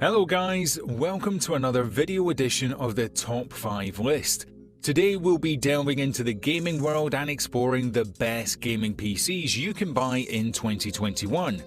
Hello guys, welcome to another video edition of the Top 5 list. Today we'll be delving into the gaming world and exploring the best gaming PCs you can buy in 2021.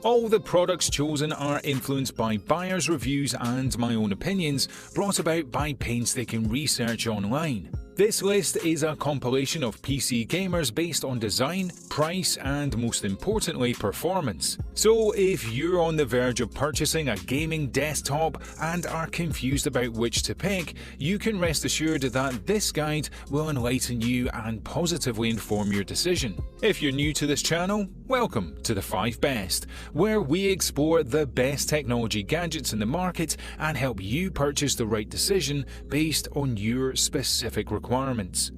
All the products chosen are influenced by buyers' reviews and my own opinions, brought about by painstaking research online. This list is a compilation of PC gamers based on design, price, and most importantly, performance. So if you're on the verge of purchasing a gaming desktop and are confused about which to pick, you can rest assured that this guide will enlighten you and positively inform your decision. If you're new to this channel, welcome to the 5 Best, where we explore the best technology gadgets in the market and help you purchase the right decision based on your specific requirements.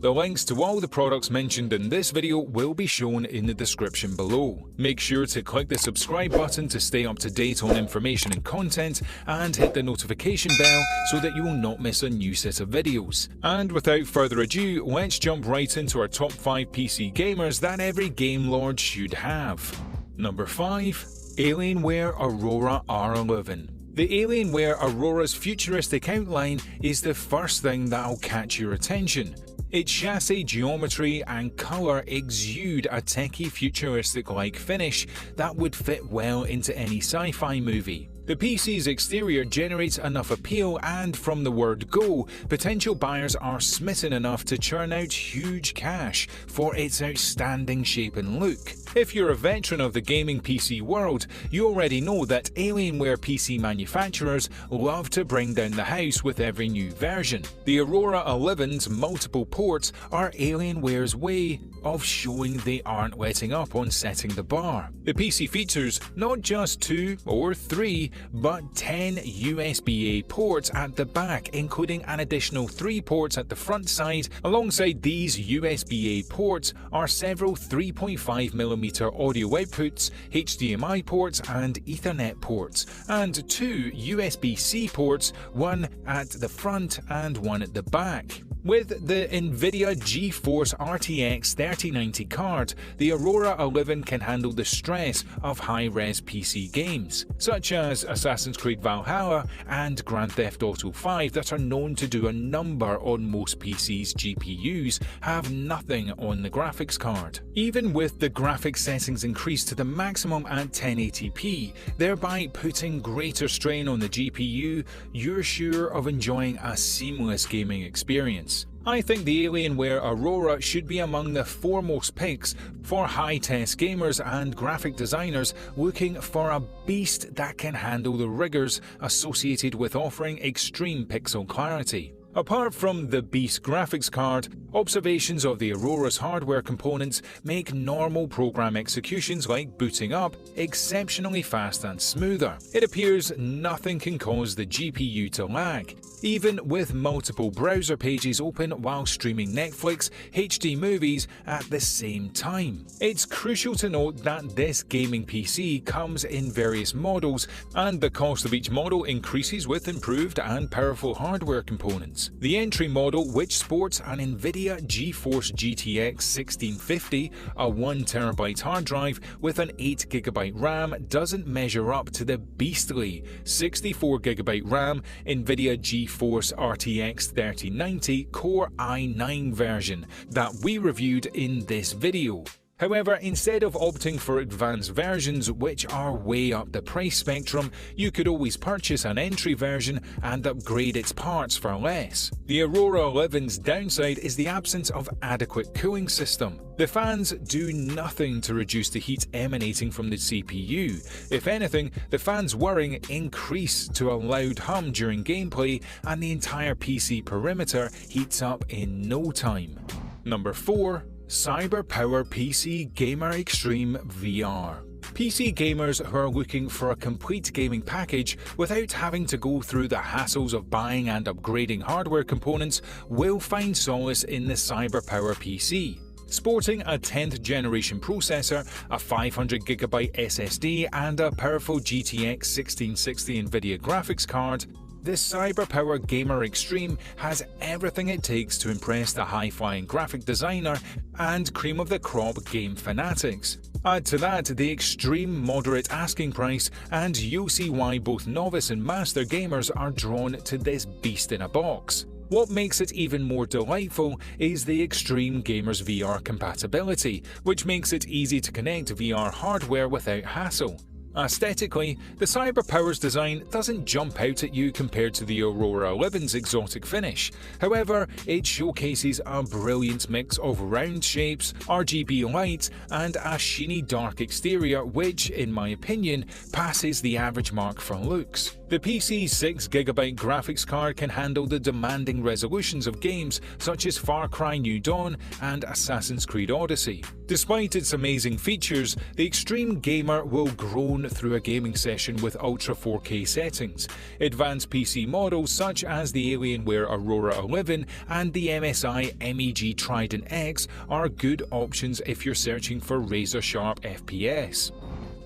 The links to all the products mentioned in this video will be shown in the description below. Make sure to click the subscribe button to stay up to date on information and content, and hit the notification bell so that you will not miss a new set of videos. And without further ado, let's jump right into our top 5 PC gamers that every game lord should have. Number 5. Alienware Aurora R11. The Alienware Aurora's futuristic outline is the first thing that'll catch your attention. Its chassis geometry and colour exude a techie futuristic-like finish that would fit well into any sci-fi movie. The PC's exterior generates enough appeal, and from the word go, potential buyers are smitten enough to churn out huge cash for its outstanding shape and look. If you're a veteran of the gaming PC world, you already know that Alienware PC manufacturers love to bring down the house with every new version. The Aurora 11's multiple ports are Alienware's way of showing they aren't letting up on setting the bar. The PC features not just 2 or 3, but 10 USB-A ports at the back, including an additional 3 ports at the front side. Alongside these USB-A ports are several 3.5mm audio outputs, HDMI ports and Ethernet ports, and 2 USB-C ports, one at the front and one at the back. With the NVIDIA GeForce RTX 3090 card, the Aurora 11 can handle the stress of high-res PC games, such as Assassin's Creed Valhalla and Grand Theft Auto 5 that are known to do a number on most PCs. GPUs have nothing on the graphics card. Even with the graphics settings increased to the maximum at 1080p, thereby putting greater strain on the GPU, you're sure of enjoying a seamless gaming experience. I think the Alienware Aurora should be among the foremost picks for high-test gamers and graphic designers looking for a beast that can handle the rigors associated with offering extreme pixel clarity. Apart from the beast graphics card, observations of the Aurora's hardware components make normal program executions like booting up exceptionally fast and smoother. It appears nothing can cause the GPU to lag, even with multiple browser pages open while streaming Netflix HD movies at the same time. It's crucial to note that this gaming PC comes in various models, and the cost of each model increases with improved and powerful hardware components. The entry model, which sports an NVIDIA GeForce GTX 1650, a 1TB hard drive with an 8GB RAM, doesn't measure up to the beastly 64GB RAM NVIDIA GeForce RTX 3090 Core i9 version that we reviewed in this video. However, instead of opting for advanced versions which are way up the price spectrum, you could always purchase an entry version and upgrade its parts for less. The Aurora 11's downside is the absence of adequate cooling system. The fans do nothing to reduce the heat emanating from the CPU. If anything, the fans whirring increase to a loud hum during gameplay, and the entire PC perimeter heats up in no time. Number 4. CyberPower PC Gamer Extreme VR. PC gamers who are looking for a complete gaming package without having to go through the hassles of buying and upgrading hardware components will find solace in the CyberPower PC. Sporting a 10th generation processor, a 500GB SSD and a powerful GTX 1660 NVIDIA graphics card, the CyberPower Gamer Extreme has everything it takes to impress the high-flying graphic designer and cream-of-the-crop game fanatics. Add to that the extreme moderate asking price, and you'll see why both novice and master gamers are drawn to this beast in a box. What makes it even more delightful is the Extreme Gamers VR compatibility, which makes it easy to connect VR hardware without hassle. Aesthetically, the CyberPowers design doesn't jump out at you compared to the Aurora 11's exotic finish. However, it showcases a brilliant mix of round shapes, RGB lights, and a sheeny dark exterior which, in my opinion, passes the average mark for looks. The PC's 6GB graphics card can handle the demanding resolutions of games such as Far Cry New Dawn and Assassin's Creed Odyssey. Despite its amazing features, the Extreme Gamer will groan through a gaming session with Ultra 4K settings. Advanced PC models such as the Alienware Aurora 11 and the MSI MEG Trident X are good options if you're searching for razor-sharp FPS.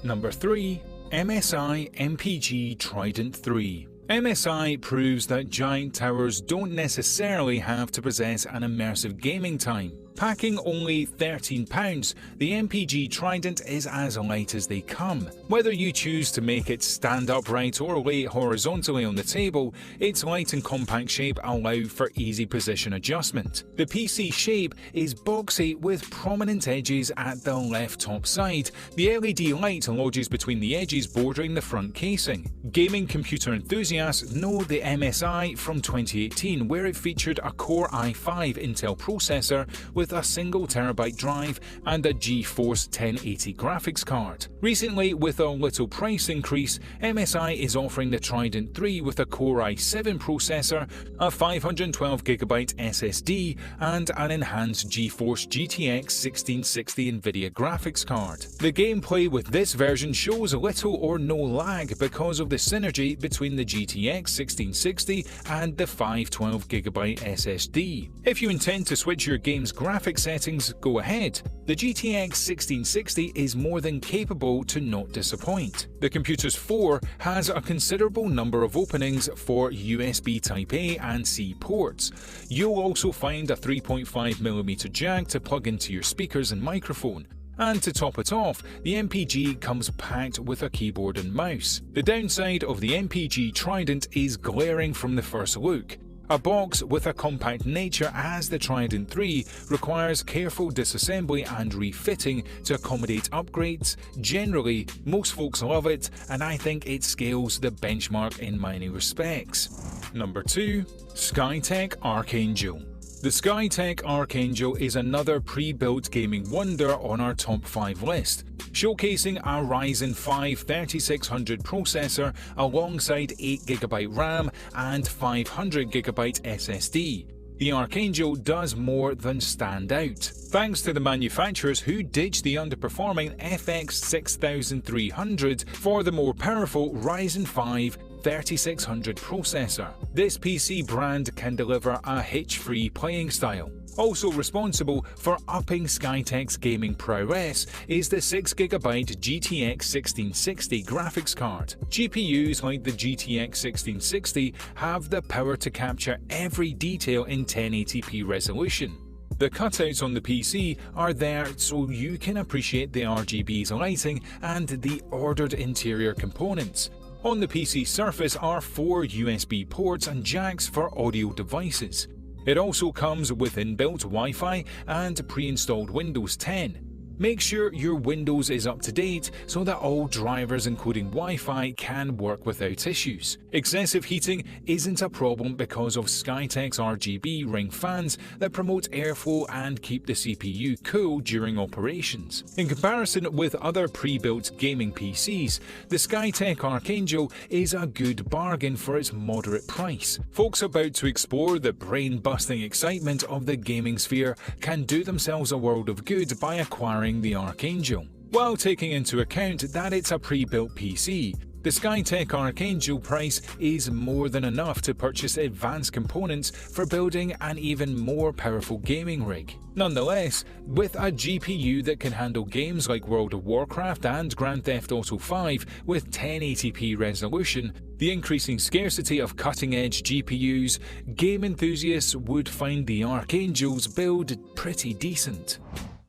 Number 3. MSI MPG Trident 3. MSI proves that giant towers don't necessarily have to possess an immersive gaming time. Packing only £13, the MPG Trident is as light as they come. Whether you choose to make it stand upright or lay horizontally on the table, its light and compact shape allow for easy position adjustment. The PC shape is boxy with prominent edges at the left top side. The LED light lodges between the edges bordering the front casing. Gaming computer enthusiasts know the MSI from 2018, where it featured a Core i5 Intel processor with a single terabyte drive and a GeForce 1080 graphics card. Recently, with a little price increase, MSI is offering the Trident 3 with a Core i7 processor, a 512GB SSD, and an enhanced GeForce GTX 1660 Nvidia graphics card. The gameplay with this version shows little or no lag because of the synergy between the GTX 1660 and the 512GB SSD. If you intend to switch your game's graphics settings, go ahead. The GTX 1660 is more than capable to not disappoint. The computer's 4 has a considerable number of openings for USB Type-A and C ports. You'll also find a 3.5mm jack to plug into your speakers and microphone. And to top it off, the MPG comes packed with a keyboard and mouse. The downside of the MPG Trident is glaring from the first look. A box with a compact nature as the Trident 3 requires careful disassembly and refitting to accommodate upgrades. Generally, most folks love it, and I think it scales the benchmark in many respects. Number 2. Skytech Archangel. The Skytech Archangel is another pre-built gaming wonder on our top 5 list, showcasing a Ryzen 5 3600 processor alongside 8GB RAM and 500GB SSD. The Archangel does more than stand out, thanks to the manufacturers who ditched the underperforming FX 6300 for the more powerful Ryzen 5 3600 processor. This PC brand can deliver a hitch-free playing style. Also responsible for upping Skytech's gaming prowess is the 6GB GTX 1660 graphics card. GPUs like the GTX 1660 have the power to capture every detail in 1080p resolution. The cutouts on the PC are there so you can appreciate the RGB's lighting and the ordered interior components. On the PC surface are 4 USB ports and jacks for audio devices. It also comes with inbuilt Wi-Fi and pre-installed Windows 10. Make sure your Windows is up to date so that all drivers including Wi-Fi can work without issues. Excessive heating isn't a problem because of Skytech's RGB ring fans that promote airflow and keep the CPU cool during operations. In comparison with other pre-built gaming PCs, the Skytech Archangel is a good bargain for its moderate price. Folks about to explore the brain-busting excitement of the gaming sphere can do themselves a world of good by acquiring the Archangel. While taking into account that it's a pre-built PC, the Skytech Archangel price is more than enough to purchase advanced components for building an even more powerful gaming rig. Nonetheless, with a GPU that can handle games like World of Warcraft and Grand Theft Auto 5 with 1080p resolution, the increasing scarcity of cutting-edge GPUs, game enthusiasts would find the Archangel's build pretty decent.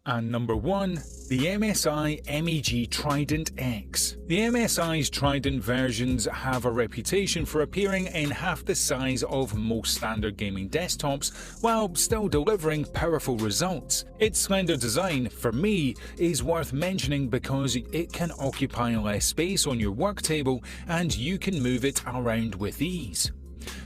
And number 1. The MSI MEG Trident X. The MSI's Trident versions have a reputation for appearing in half the size of most standard gaming desktops while still delivering powerful results. Its slender design, for me, is worth mentioning because it can occupy less space on your work table and you can move it around with ease.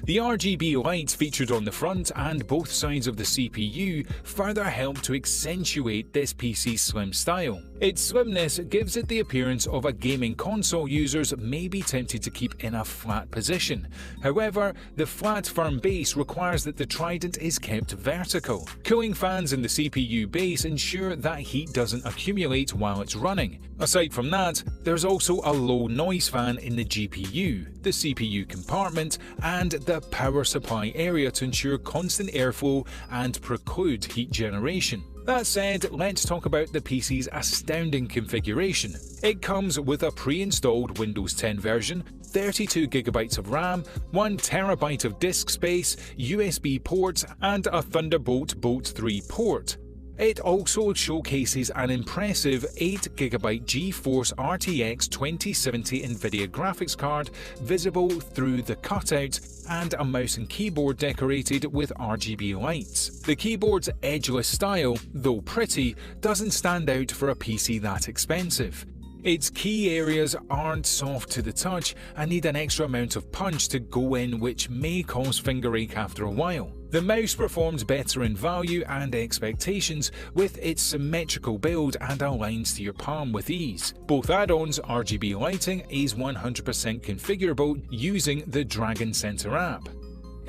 The RGB lights featured on the front and both sides of the CPU further help to accentuate this PC's slim style. Its slimness gives it the appearance of a gaming console users may be tempted to keep in a flat position. However, the flat firm base requires that the Trident is kept vertical. Cooling fans in the CPU base ensure that heat doesn't accumulate while it's running. Aside from that, there's also a low noise fan in the GPU, the CPU compartment, and the power supply area to ensure constant airflow and preclude heat generation. That said, let's talk about the PC's astounding configuration. It comes with a pre-installed Windows 10 version, 32GB of RAM, 1TB of disk space, USB ports, and a Thunderbolt Bolt 3 port. It also showcases an impressive 8GB GeForce RTX 2070 Nvidia graphics card visible through the cutout and a mouse and keyboard decorated with RGB lights. The keyboard's edgeless style, though pretty, doesn't stand out for a PC that expensive. Its key areas aren't soft to the touch and need an extra amount of punch to go in, which may cause finger ache after a while. The mouse performs better in value and expectations with its symmetrical build and aligns to your palm with ease. Both add-ons, RGB lighting is 100% configurable using the Dragon Center app.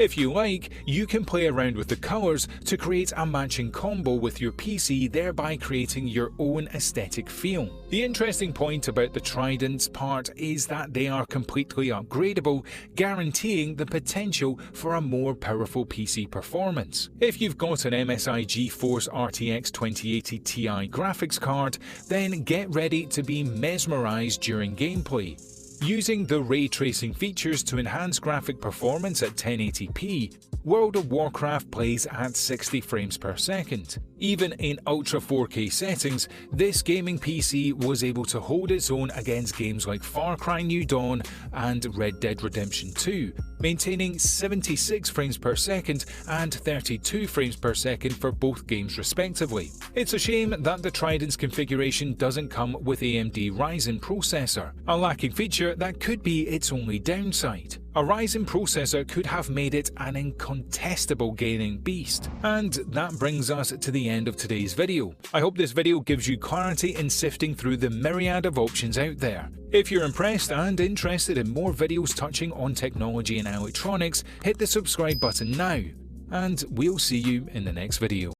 If you like, you can play around with the colors to create a matching combo with your PC, thereby creating your own aesthetic feel. The interesting point about the Trident's part is that they are completely upgradable, guaranteeing the potential for a more powerful PC performance. If you've got an MSI GeForce RTX 2080 Ti graphics card, then get ready to be mesmerized during gameplay. Using the ray tracing features to enhance graphic performance at 1080p, World of Warcraft plays at 60 frames per second. Even in Ultra 4K settings, this gaming PC was able to hold its own against games like Far Cry New Dawn and Red Dead Redemption 2, maintaining 76 frames per second and 32 frames per second for both games respectively. It's a shame that the Trident's configuration doesn't come with AMD Ryzen processor, a lacking feature that could be its only downside. A Ryzen processor could have made it an incontestable gaming beast. And that brings us to the end of today's video. I hope this video gives you clarity in sifting through the myriad of options out there. If you're impressed and interested in more videos touching on technology and electronics, hit the subscribe button now. And we'll see you in the next video.